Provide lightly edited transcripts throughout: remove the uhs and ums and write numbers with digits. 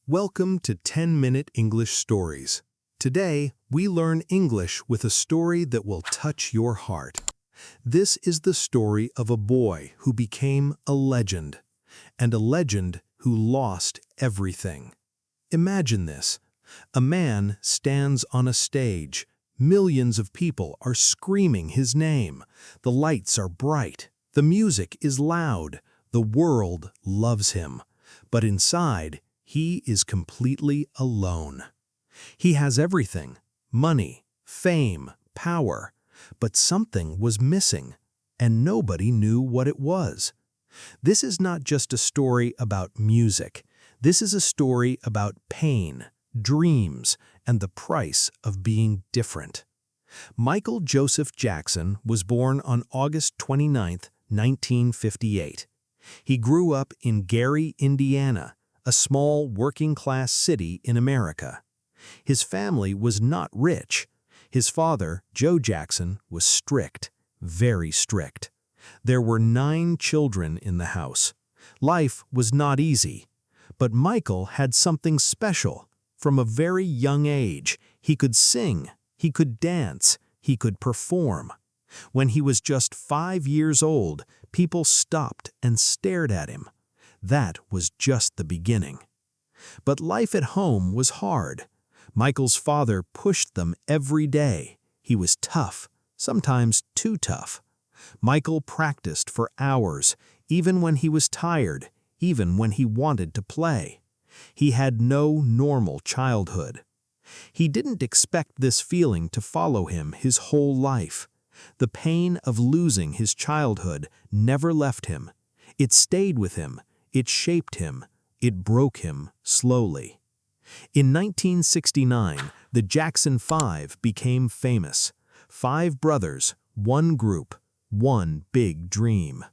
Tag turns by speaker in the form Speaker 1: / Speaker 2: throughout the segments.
Speaker 1: Welcome to 10-Minute English Stories. Today, we learn English with a story that will touch your heart. This is the story of a boy who became a legend, and a legend who lost everything. Imagine this. A man stands on a stage. Millions of people are screaming his name. The lights are bright. The music is loud. The world loves him. But inside, he is completely alone. He has everything: money, fame, power, but something was missing, and nobody knew what it was. This is not just a story about music. This is a story about pain, dreams, and the price of being different. Michael Joseph Jackson was born on August 29, 1958. He grew up in Gary, Indiana, a small working-class city in America. His family was not rich. His father, Joe Jackson, was strict, very strict. There were 9 children in the house. Life was not easy. But Michael had something special. From a very young age, he could sing, he could dance, he could perform. When he was just 5 years old, people stopped and stared at him. That was just the beginning. But life at home was hard. Michael's father pushed them every day. He was tough, sometimes too tough. Michael practiced for hours, even when he was tired, even when he wanted to play. He had no normal childhood. He didn't expect this feeling to follow him his whole life. The pain of losing his childhood never left him. It stayed with him. It shaped him. It broke him slowly. In 1969, the Jackson 5 became famous. 5 brothers, 1 group, 1 big dream.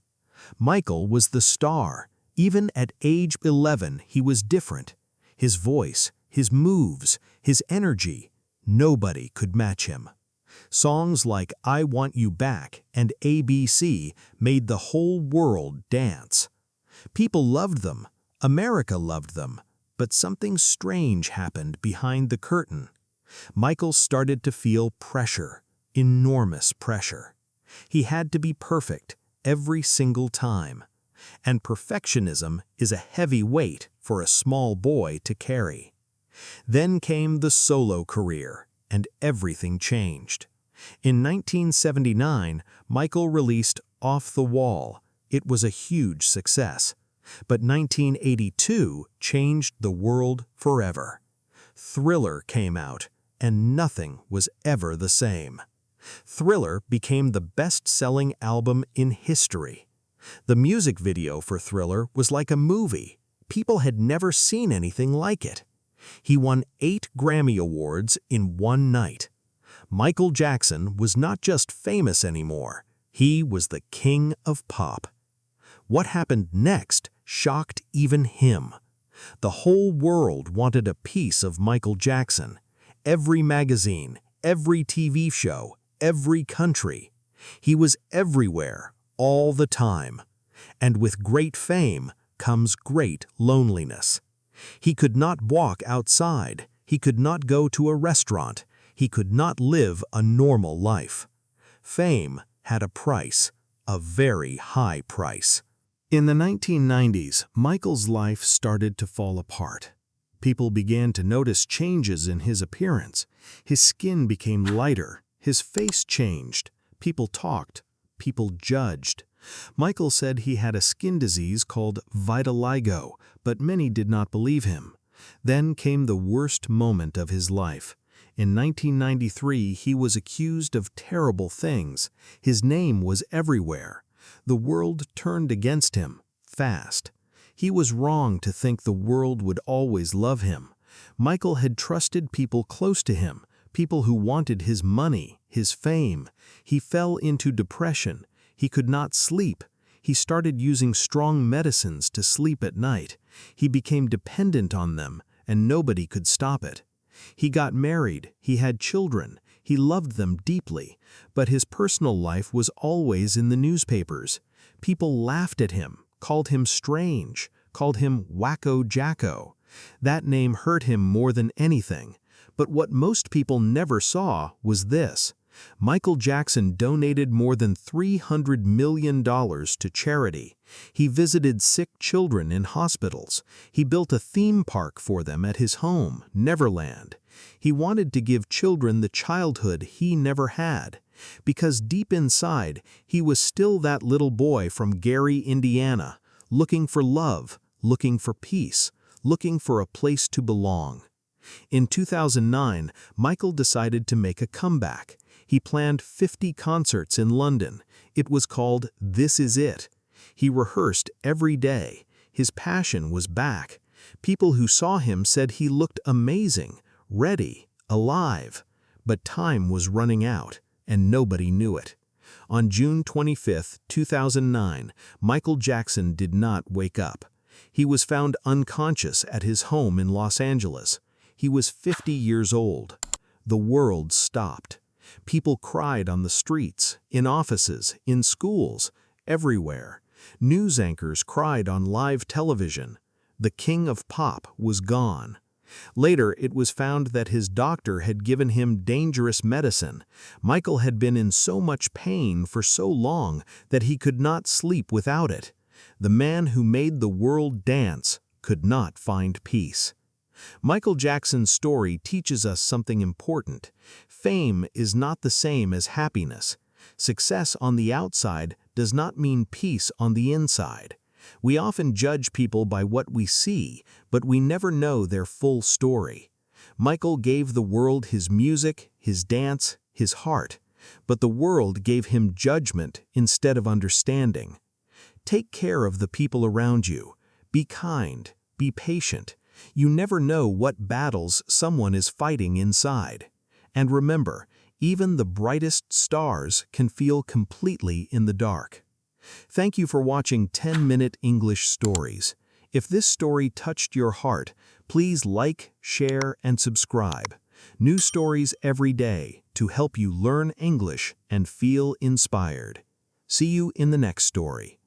Speaker 1: Michael was the star. Even at age 11, he was different. His voice, his moves, his energy, nobody could match him. Songs like I Want You Back and ABC made the whole world dance. People loved them. America loved them. But something strange happened behind the curtain. Michael started to feel pressure, enormous pressure. He had to be perfect every single time. And perfectionism is a heavy weight for a small boy to carry. Then came the solo career, and everything changed. In 1979, Michael released Off the Wall. It was a huge success. But 1982 changed the world forever. Thriller came out, and nothing was ever the same. Thriller became the best-selling album in history. The music video for Thriller was like a movie. People had never seen anything like it. He won 8 Grammy Awards in one night. Michael Jackson was not just famous anymore. He was the king of pop. What happened next shocked even him. The whole world wanted a piece of Michael Jackson. Every magazine, every TV show, every country. He was everywhere, all the time. And with great fame comes great loneliness. He could not walk outside. He could not go to a restaurant. He could not live a normal life. Fame had a price, a very high price. In the 1990s, Michael's life started to fall apart. People began to notice changes in his appearance. His skin became lighter. His face changed. People talked. People judged. Michael said he had a skin disease called vitiligo, but many did not believe him. Then came the worst moment of his life. In 1993, he was accused of terrible things. His name was everywhere. The world turned against him, fast. He was wrong to think the world would always love him. Michael had trusted people close to him, people who wanted his money, his fame. He fell into depression. He could not sleep. He started using strong medicines to sleep at night. He became dependent on them, and nobody could stop it. He got married. He had children. He loved them deeply, but his personal life was always in the newspapers. People laughed at him, called him strange, called him wacko jacko. That name hurt him more than anything. But what most people never saw was this. Michael Jackson donated more than $300 million to charity. He visited sick children in hospitals. He built a theme park for them at his home, Neverland. He wanted to give children the childhood he never had. Because deep inside, he was still that little boy from Gary, Indiana, looking for love, looking for peace, looking for a place to belong. In 2009, Michael decided to make a comeback. He planned 50 concerts in London. It was called This Is It. He rehearsed every day. His passion was back. People who saw him said he looked amazing, ready, alive. But time was running out, and nobody knew it. On June 25, 2009, Michael Jackson did not wake up. He was found unconscious at his home in Los Angeles. He was 50 years old. The world stopped. People cried on the streets, in offices, in schools, everywhere. News anchors cried on live television. The king of pop was gone. Later, it was found that his doctor had given him dangerous medicine. Michael had been in so much pain for so long that he could not sleep without it. The man who made the world dance could not find peace. Michael Jackson's story teaches us something important. Fame is not the same as happiness. Success on the outside does not mean peace on the inside. We often judge people by what we see, but we never know their full story. Michael gave the world his music, his dance, his heart, but the world gave him judgment instead of understanding. Take care of the people around you. Be kind, be patient. You never know what battles someone is fighting inside. And remember, even the brightest stars can feel completely in the dark. Thank you for watching 10-Minute English Stories. If this story touched your heart, please like, share, and subscribe. New stories every day to help you learn English and feel inspired. See you in the next story.